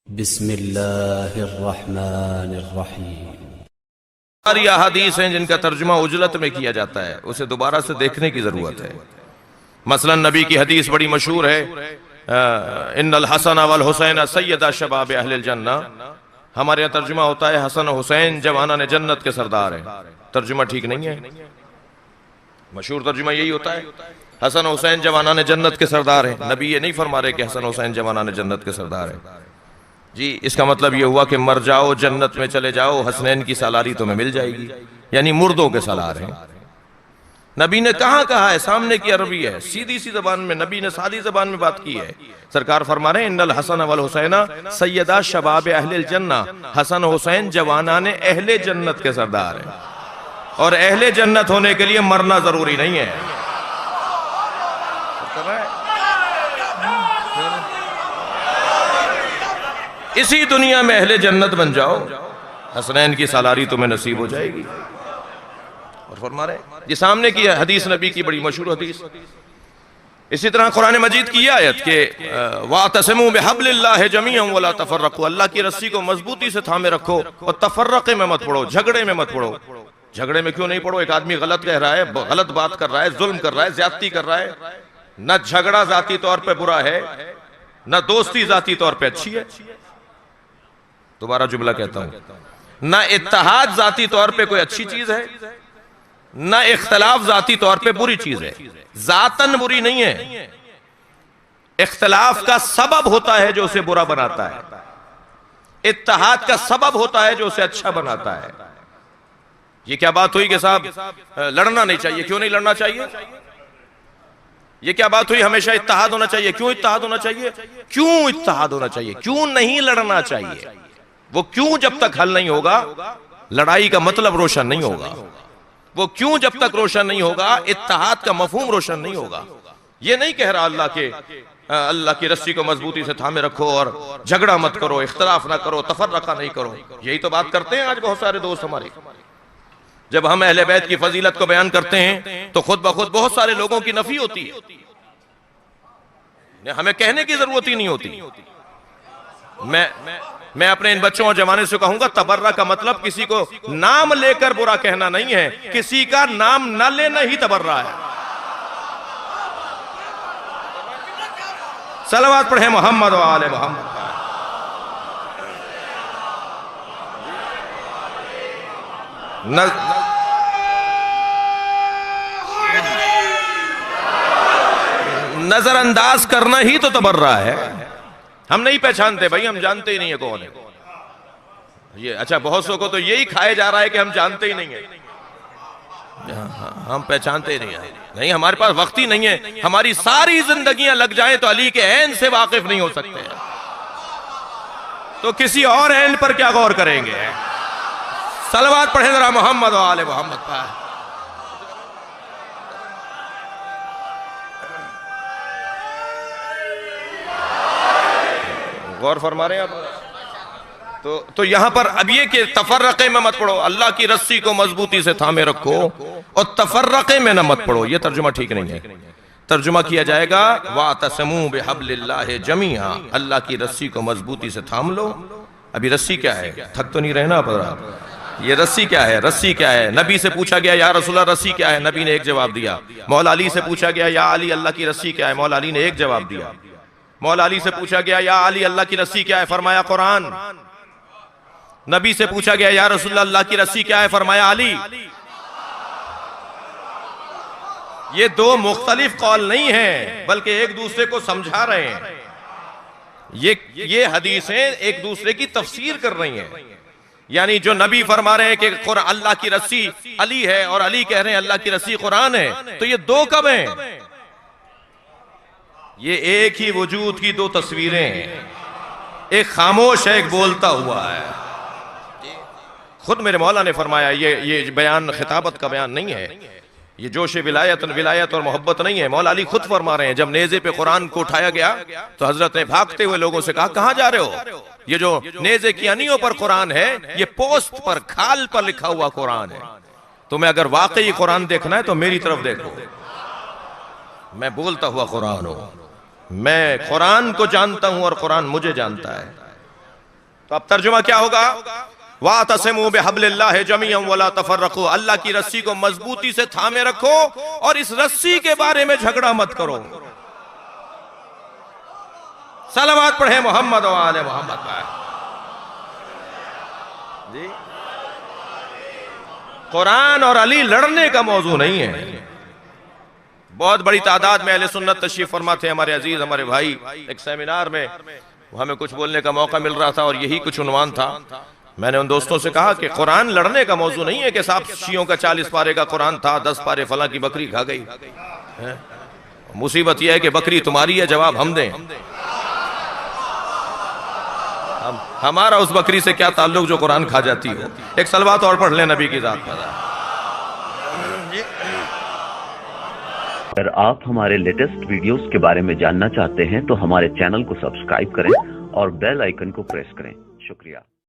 बिस्मिल्लाहिर्रहमानिर्रहीम। सारी अहादीस हैं जिनका तर्जुमा उजलत में किया जाता है, उसे दोबारा से देखने की जरूरत है। मसलन नबी की हदीस बड़ी मशहूर है, इन्नल हसन वल हुसैन सय्यदा शबाब अहलिल जन्ना। हमारे यहाँ तर्जुमा होता है हसन हुसैन जवाना ने जन्नत के सरदार हैं। तर्जुमा ठीक नहीं है, मशहूर तर्जुमा यही होता है हसन हुसैन जवाना ने जन्नत के सरदार हैं। नबी ये नहीं फरमा रहे कि हसन हुसैन जवाना ने जन्नत के सरदार हैं जी। इसका मतलब ये हुआ कि मर जाओ जन्नत में चले जाओ, हसनैन की सालारी तुम्हें मिल जाएगी, यानी मुर्दों के सालार हैं। नबी ने कहाँ कहा है, सामने की अरबी है, सीधी सी जबान में नबी ने सादी जबान में बात की है। सरकार फरमा रहे हैं इन्नल हसन वल हुसैना सय्यदा शबाब अहलिल जन्ना। हसन हुसैन जवाना ने अहले जन्नत के सरदार हैं, और अहले जन्नत होने के लिए मरना जरूरी नहीं है। इसी दुनिया में अहले जन्नत बन जाओ, हसनैन की सालारी तुम्हें नसीब हो जाएगी। और फरमा रहे ये सामने की हदीस नबी की बड़ी मशहूर हदीस। इसी तरह कुरान मजीद की आयत के वातसिमू बिहब्लिल्लाहि जमीअन वला तफर्रकू, अल्लाह की रस्सी को मजबूती से थामे रखो और तफर्रक़े में मत पड़ो, झगड़े में मत पड़ो। झगड़े में क्यों नहीं पड़ो? एक आदमी गलत कह रहा है, गलत बात कर रहा है, जुल्म कर रहा है, ज्यादती कर रहा है। न झगड़ा जाती तौर पे बुरा है, न दोस्ती जाती तौर पे अच्छी है। दोबारा जुमला कहता हूं, ना इत्तेहाद जाती तौर पे कोई अच्छी चीज है, ना इख्तलाफ जाती तौर पे बुरी चीज है। जातन बुरी नहीं है, इख्तलाफ का सबब होता है जो उसे बुरा बनाता है, इत्तेहाद का सबब होता है जो उसे अच्छा बनाता है। ये क्या बात हुई कि साहब लड़ना नहीं चाहिए? क्यों नहीं लड़ना चाहिए? ये क्या बात हुई हमेशा इत्तेहाद होना चाहिए? क्यों इत्तेहाद होना चाहिए? क्यों इत्तेहाद होना चाहिए? क्यों नहीं लड़ना चाहिए? वो क्यों जब तक हल नहीं होगा, लड़ाई का मतलब रोशन नहीं होगा। वो क्यों जब तक रोशन नहीं होगा, इत्तेहाद का मफहूम रोशन नहीं होगा। ये नहीं कह रहा अल्लाह की रस्सी को मजबूती से थामे रखो और झगड़ा मत करो, इख्तलाफ ना करो, तफर्रका नहीं करो। यही तो बात करते हैं आज बहुत सारे दोस्त हमारे। जब हम अहले बैत की फजीलत को बयान करते हैं तो खुद ब खुद बहुत सारे लोगों की नफी होती है, हमें कहने की जरूरत ही नहीं होती। मैं अपने इन बच्चों और जवानों से कहूंगा, तबर्रा का मतलब किसी को नाम लेकर बुरा कहना नहीं है, किसी का नाम न लेना ही तबर्रा है। सलवात पढ़े मोहम्मद व आले मोहम्मद। नजरअंदाज करना ही तो तबर्रा है। हम नहीं पहचानते भाई, हम जानते ही नहीं है कौन है ये। अच्छा, बहुत सौ को तो यही खाया जा रहा है कि हम जानते ही नहीं है, हम पहचानते ही नहीं है। नहीं, हमारे पास वक्त ही नहीं है। हमारी सारी जिंदगियां लग जाए तो अली के ऐन से वाकिफ नहीं हो सकते, तो किसी और ऐन पर क्या गौर करेंगे? सलवात पढ़े जरा मोहम्मद व आले मोहम्मद पर। गौर फरमा रहे हैं आप? तो यहां पर अब ये कि तफर्रक़े में मत पड़ो, अल्लाह की रस्सी को मजबूती से थामे रखो और तफर्रक़े में न मत पड़ो। ये तर्जुमा ठीक नहीं है। तर्जुमा किया जाएगा वातसिमू बिहब्लिल्लाहि जमीआ, अल्लाह की रस्सी को मजबूती से थाम लो। अभी रस्सी क्या है? थक तो नहीं रहना पड़ा। ये रस्सी क्या है? रस्सी क्या है? नबी से पूछा गया या रसूलल्लाह रस्सी क्या है? नबी ने एक जवाब दिया। मौला अली से पूछा गया या अली अल्लाह की रस्सी क्या है? मौला अली ने एक जवाब दिया। मौला अली से पूछा गया या अली अल्लाह की रस्सी क्या है? फरमाया कुरान। नबी से पूछा गया या रसूलल्लाह अल्लाह की रस्सी क्या है? फरमाया अली। ये दो मुख्तलिफ कौल नहीं है, बल्कि एक दूसरे को समझा रहे हैं। ये हदीसें एक दूसरे की तफसीर कर रही हैं। यानी जो नबी फरमा रहे हैं कि अल्लाह की रस्सी अली है और अली कह रहे हैं अल्लाह की रस्सी कुरान है, तो ये दो कब हैं? ये एक ही वजूद की दो तस्वीरें हैं, एक खामोश है, एक बोलता हुआ है। खुद मेरे मौला ने फरमाया, ये बयान खिताबत का बयान नहीं है, ये जोश विलायत और मोहब्बत नहीं है। मौला अली खुद फरमा रहे हैं, जब नेज़े पे कुरान को उठाया गया तो हजरत ने भागते हुए लोगों से कहा, कहां जा रहे हो? ये जो नेज़े की अनियों पर कुरान है, ये पोस्ट पर, खाल पर लिखा हुआ कुरान है। तुम्हें अगर वाकई कुरान देखना है तो मेरी तरफ देखो, मैं बोलता हुआ कुरान हूं। मैं कुरान को जानता हूं और कुरान मुझे जानता है। तो अब तर्जुमा क्या होगा? वातसिमू बिहब्लिल्लाहि जमीअन वला तफर्रकू, अल्लाह की रस्सी को मजबूती से थामे रखो और इस रस्सी के बारे में झगड़ा मत करो। सलावत पढ़े मोहम्मद व आले मोहम्मद पर। जी, कुरान और अली लड़ने का मौजू नहीं है। बहुत बड़ी तादाद में अहले सुन्नत तशरीफ फरमा थे हमारे अजीज, हमारे भाई। एक सेमिनार में हमें कुछ बोलने का मौका मिल रहा था और यही कुछ उन्वान था। मैंने उन दोस्तों से कहा कि कुरान लड़ने का मौजू नहीं है कि साहब शियों का 40 पारे का कुरान था, 10 पारे फला की बकरी खा गई। मुसीबत यह है कि बकरी तुम्हारी है, जवाब हम दें। हमारा उस बकरी से क्या ताल्लुक जो कुरान खा जाती हो। एक सलवात और पढ़ लें नबी की जात पर। अगर आप हमारे लेटेस्ट वीडियोस के बारे में जानना चाहते हैं तो हमारे चैनल को सब्सक्राइब करें और बेल आइकन को प्रेस करें। शुक्रिया।